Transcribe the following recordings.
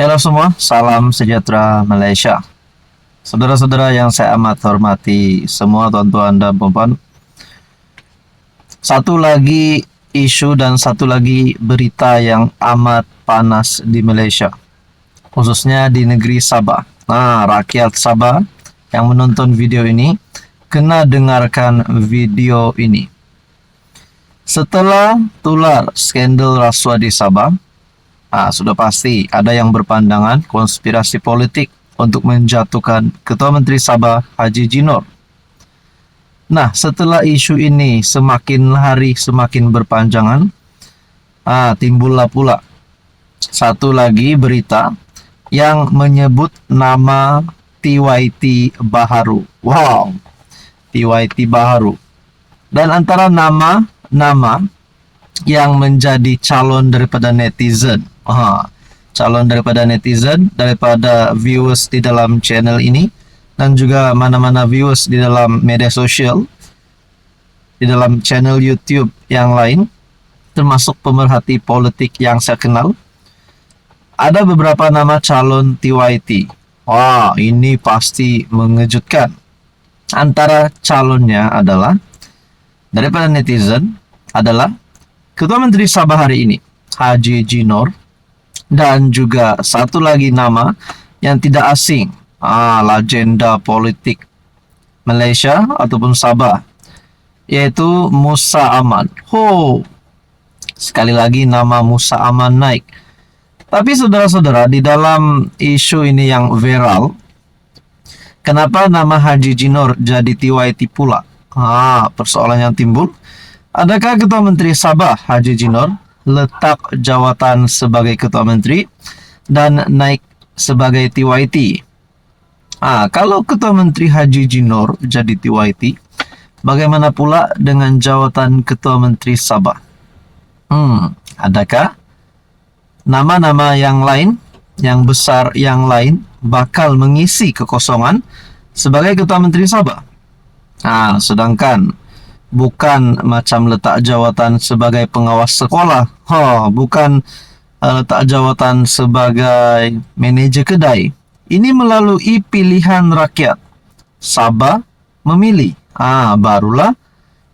Halo semua, salam sejahtera Malaysia. Saudara-saudara yang saya amat hormati semua tuan-tuan dan puan-puan. Satu lagi isu dan satu lagi berita yang amat panas di Malaysia, khususnya di negeri Sabah. Nah, rakyat Sabah yang menonton video ini kena dengarkan video ini. Setelah tular skandal rasuah di Sabah, sudah pasti ada yang berpandangan konspirasi politik untuk menjatuhkan Ketua Menteri Sabah Haji Jinor. Nah, setelah isu ini semakin hari semakin berpanjangan, timbullah pula satu lagi berita yang menyebut nama TYT Baharu. Wow, TYT Baharu. Dan antara nama-nama yang menjadi calon daripada netizen, daripada viewers di dalam channel ini, dan juga mana-mana viewers di dalam media sosial, di dalam channel YouTube yang lain, termasuk pemerhati politik yang saya kenal. Ada beberapa nama calon TYT. Wah, ini pasti mengejutkan. Antara calonnya adalah daripada netizen adalah Ketua Menteri Sabah hari ini, Haji Jinor, dan juga satu lagi nama yang tidak asing, legenda politik Malaysia ataupun Sabah, yaitu Musa Aman. Sekali lagi nama Musa Aman naik. Tapi saudara-saudara, di dalam isu ini yang viral, kenapa nama Haji Jinor jadi TYT pula? Persoalan yang timbul, adakah Ketua Menteri Sabah Haji Jinor letak jawatan sebagai Ketua Menteri dan naik sebagai TYT? Kalau Ketua Menteri Haji Jinor jadi TYT, bagaimana pula dengan jawatan Ketua Menteri Sabah? Adakah nama-nama yang lain, yang besar yang lain bakal mengisi kekosongan sebagai Ketua Menteri Sabah? Sedangkan bukan macam letak jawatan sebagai pengawas sekolah, bukan letak jawatan sebagai manajer kedai. Ini melalui pilihan rakyat. Sabah memilih. Barulah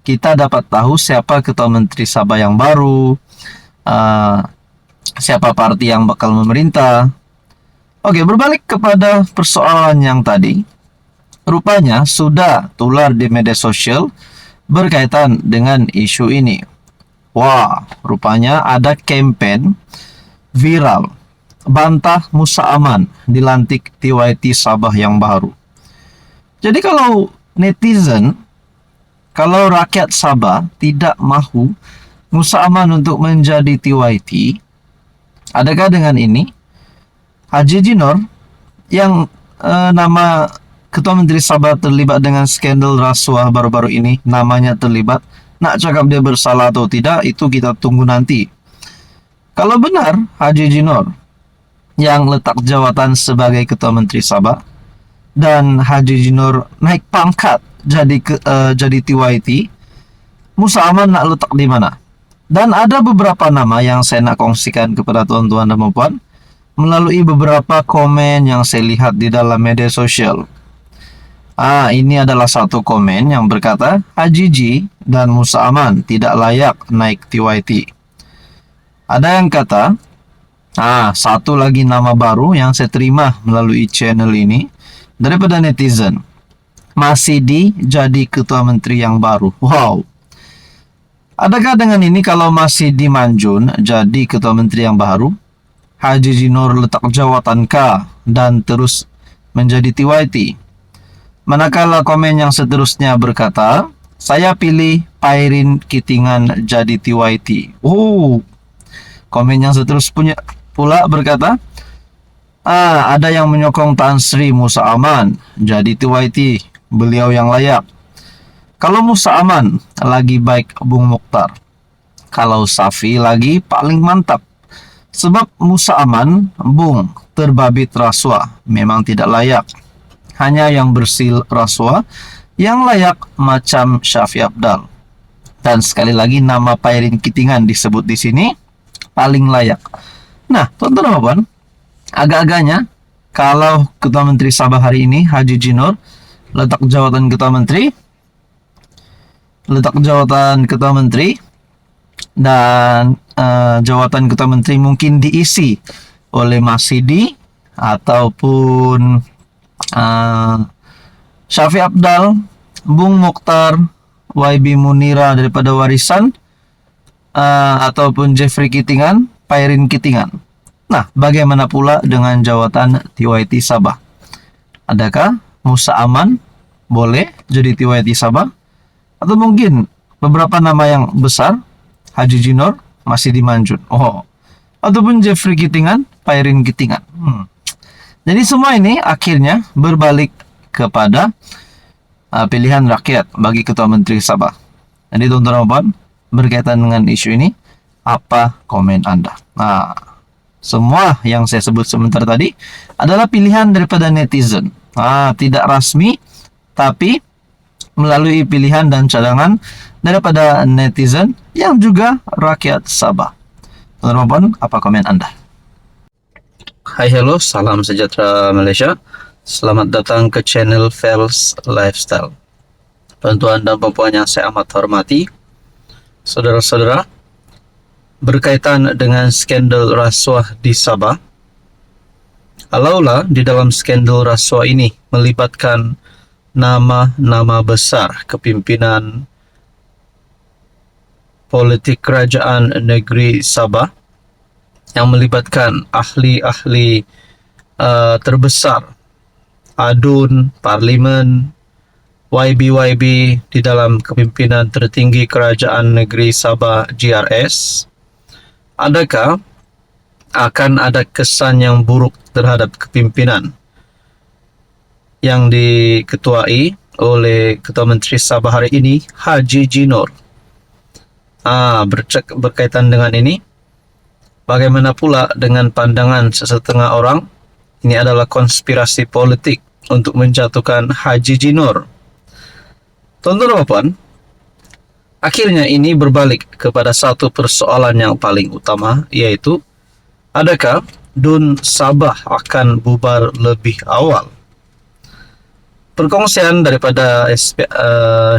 kita dapat tahu siapa Ketua Menteri Sabah yang baru, siapa parti yang bakal memerintah. Oke, berbalik kepada persoalan yang tadi, rupanya sudah tular di media sosial berkaitan dengan isu ini. Wah, rupanya ada campaign viral bantah Musa Aman dilantik TYT Sabah yang baru. Jadi kalau netizen, kalau rakyat Sabah tidak mahu Musa Aman untuk menjadi TYT, adakah dengan ini Haji Jinor yang nama Ketua Menteri Sabah terlibat dengan skandal rasuah baru-baru ini, namanya terlibat, nak cakap dia bersalah atau tidak, itu kita tunggu nanti. Kalau benar Haji Jinor yang letak jawatan sebagai Ketua Menteri Sabah dan Haji Jinor naik pangkat jadi TYT, Musa Aman nak letak di mana? Dan ada beberapa nama yang saya nak kongsikan kepada tuan-tuan dan puan melalui beberapa komen yang saya lihat di dalam media sosial. Ini adalah satu komen yang berkata Haji Ji dan Musa Aman tidak layak naik TYT. Ada yang kata, satu lagi nama baru yang saya terima melalui channel ini daripada netizen, Masidi jadi Ketua Menteri yang baru. Wow. Adakah dengan ini kalau Masidi Manjun jadi Ketua Menteri yang baru, Haji Jinor letak jawatan K dan terus menjadi TYT? Manakala komen yang seterusnya berkata, saya pilih Pairin Kitingan jadi TYT. Komen yang seterusnya pula berkata, ada yang menyokong Tan Sri Musa Aman jadi TYT, beliau yang layak. Kalau Musa Aman lagi baik Bung Mokhtar, kalau Safi lagi paling mantap. Sebab Musa Aman, Bung, terbabit rasuah, memang tidak layak. Hanya yang bersil rasuah yang layak macam Syafi Abdal. Dan sekali lagi nama Pairin Kitingan disebut di sini paling layak. Nah, tuan-tuan dan puan, Agak-agaknya kalau Ketua Menteri Sabah hari ini Haji Jinor, letak jabatan Ketua Menteri dan jawatan Ketua Menteri mungkin diisi oleh Mas Sidi ataupun Syafi Abdal, Bung Mokhtar, YB Munira daripada Warisan, ataupun Jeffrey Kitingan, Pairin Kitingan. Nah, bagaimana pula dengan jawatan TYT Sabah? Adakah Musa Aman boleh jadi TYT Sabah? Atau mungkin beberapa nama yang besar, Haji Jinor, masih dimanjut. Ataupun Jeffrey Kitingan, Pairin Kitingan. Jadi semua ini akhirnya berbalik kepada pilihan rakyat bagi Ketua Menteri Sabah. Jadi teman-teman berkaitan dengan isu ini, apa komen Anda? Nah, semua yang saya sebut sebentar tadi adalah pilihan daripada netizen. Tidak rasmi, tapi melalui pilihan dan cadangan daripada netizen yang juga rakyat Sabah. Teman-teman, apa komen Anda? Hai, hello, salam sejahtera Malaysia. Selamat datang ke channel Fels Lifestyle. Tuan-tuan dan puan yang saya amat hormati, saudara-saudara, berkaitan dengan skandal rasuah di Sabah. Kalaulah di dalam skandal rasuah ini melibatkan nama-nama besar kepimpinan politik kerajaan negeri Sabah, yang melibatkan ahli-ahli terbesar, adun, parlimen, YB di dalam kepimpinan tertinggi kerajaan negeri Sabah GRS, adakah akan ada kesan yang buruk terhadap kepimpinan yang diketuai oleh Ketua Menteri Sabah hari ini, Haji Jinor? Berkaitan dengan ini, bagaimana pula dengan pandangan sesetengah orang? Ini adalah konspirasi politik untuk menjatuhkan Haji Jinor. Tuan-tuan, akhirnya ini berbalik kepada satu persoalan yang paling utama, yaitu adakah DUN Sabah akan bubar lebih awal? Perkongsian daripada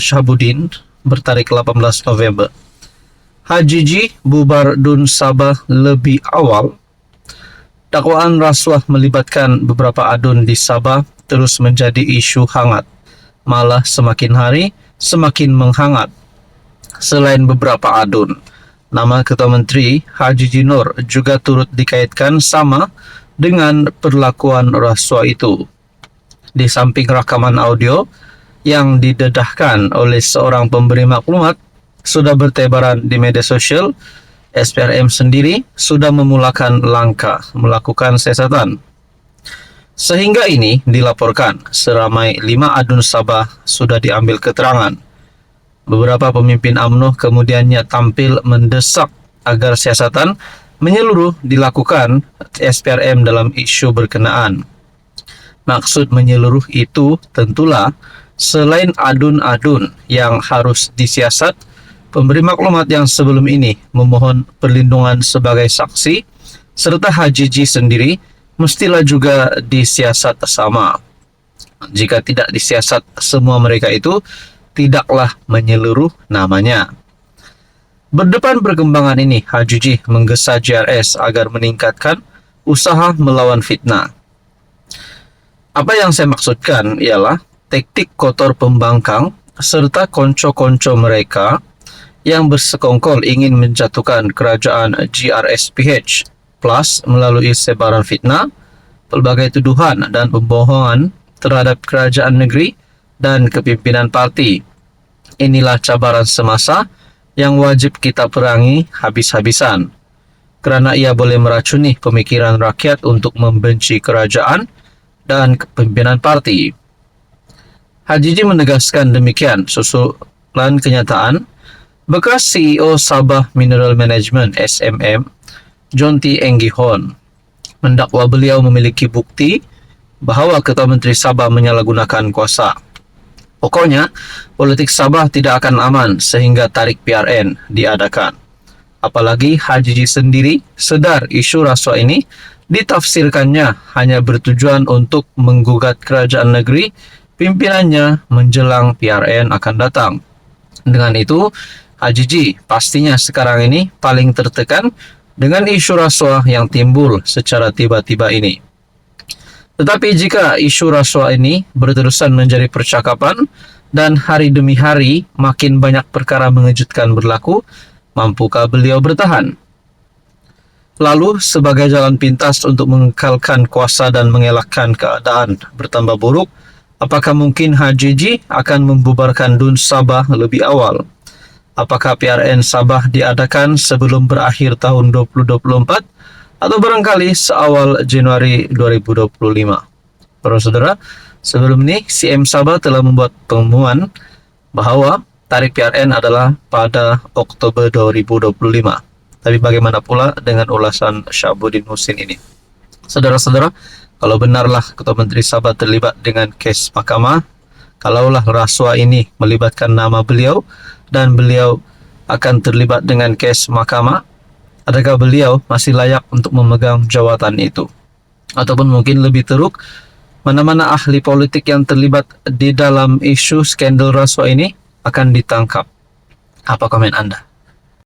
Shahabuddin bertarikh 18 November. Haji Ji bubar DUN Sabah lebih awal. Dakwaan rasuah melibatkan beberapa adun di Sabah terus menjadi isu hangat, malah semakin hari semakin menghangat. Selain beberapa adun, nama Ketua Menteri Haji Jinor juga turut dikaitkan sama dengan perlakuan rasuah itu. Di samping rakaman audio yang didedahkan oleh seorang pemberi maklumat sudah bertebaran di media sosial, SPRM sendiri sudah memulakan langkah melakukan siasatan. Sehingga ini dilaporkan seramai 5 adun Sabah sudah diambil keterangan. Beberapa pemimpin UMNO kemudiannya tampil mendesak agar siasatan menyeluruh dilakukan SPRM dalam isu berkenaan. Maksud menyeluruh itu tentulah selain adun-adun yang harus disiasat, pemberi maklumat yang sebelum ini memohon perlindungan sebagai saksi, serta Haji Ji sendiri mestilah juga disiasat sama. Jika tidak disiasat semua mereka itu, tidaklah menyeluruh namanya. Berdepan perkembangan ini, Haji Ji menggesa GRS agar meningkatkan usaha melawan fitnah. Apa yang saya maksudkan ialah taktik kotor pembangkang serta konco-konco mereka yang bersekongkol ingin menjatuhkan kerajaan GRSPH plus melalui sebaran fitnah, pelbagai tuduhan dan pembohongan terhadap kerajaan negeri dan kepimpinan parti. Inilah cabaran semasa yang wajib kita perangi habis-habisan, kerana ia boleh meracuni pemikiran rakyat untuk membenci kerajaan dan kepimpinan parti. Haji Ji menegaskan demikian susulan kenyataan bekas CEO Sabah Mineral Management SMM, John T. Enggihon, mendakwa beliau memiliki bukti bahawa Ketua Menteri Sabah menyalahgunakan kuasa. Pokoknya, politik Sabah tidak akan aman sehingga tarik PRN diadakan. Apalagi HJJ sendiri sadar isu rasuah ini ditafsirkannya hanya bertujuan untuk menggugat kerajaan negeri pimpinannya menjelang PRN akan datang. Dengan itu, HJJ pastinya sekarang ini paling tertekan dengan isu rasuah yang timbul secara tiba-tiba ini. Tetapi jika isu rasuah ini berterusan menjadi percakapan dan hari demi hari makin banyak perkara mengejutkan berlaku, mampukah beliau bertahan? Lalu, sebagai jalan pintas untuk mengekalkan kuasa dan mengelakkan keadaan bertambah buruk, apakah mungkin HJJ akan membubarkan DUN Sabah lebih awal? Apakah PRN Sabah diadakan sebelum berakhir tahun 2024 atau barangkali seawal Januari 2025? Para saudara, sebelum ini CM Sabah telah membuat pengumuman bahwa tarikh PRN adalah pada Oktober 2025. Tapi bagaimana pula dengan ulasan Syahabuddin Husin ini? Saudara-saudara, kalau benarlah Ketua Menteri Sabah terlibat dengan kes mahkamah, kalaulah rasuah ini melibatkan nama beliau dan beliau akan terlibat dengan kes mahkamah, adakah beliau masih layak untuk memegang jawatan itu? Ataupun mungkin lebih teruk, mana-mana ahli politik yang terlibat di dalam isu skandal rasuah ini akan ditangkap? Apa komen Anda?